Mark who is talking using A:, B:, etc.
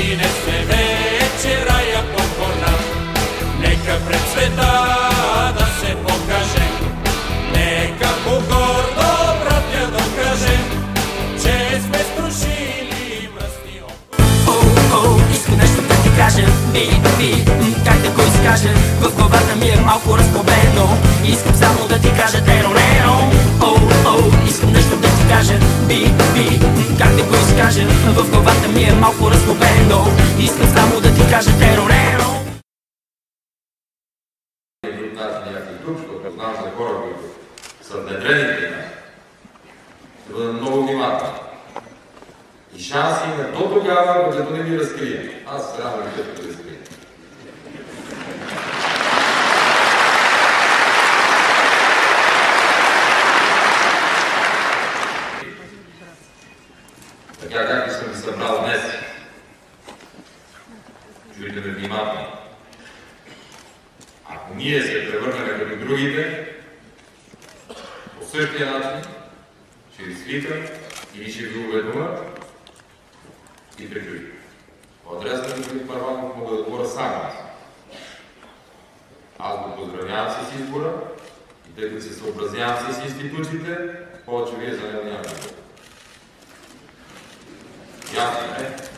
A: Издигне се вече рая покорна, нека пред света да се покаже, нека по-гордо, братя, докажем, че сме струшили мръсни
B: О, искам нещо да ти кажа, как да го изкажа, в главата ми е малко разпобено, искам само да ти кажа теро-неро. О, искам нещо да ти кажа, как да го изкажа, в главата ми е малко разпобено, искам само да ти кажа теро-неро.
C: Защото знам за хора, които са внедрени при нас, да бъдат много внимателни. И шанси има до тогава, докато не ви разкрия. Аз трябва да ви да разкрия. Така както съм ви събрал днес, чуйте ме внимателно. Ако ние се превърнем като другите, по същия начин, ще ви свикат или ще ви уведомят и приключим. По адреса на господин Първанов мога да говоря само аз. Аз го поздравявам с избора и тъй като се съобразявам с институциите, повече вие за него няма да бъде. Ясно, не?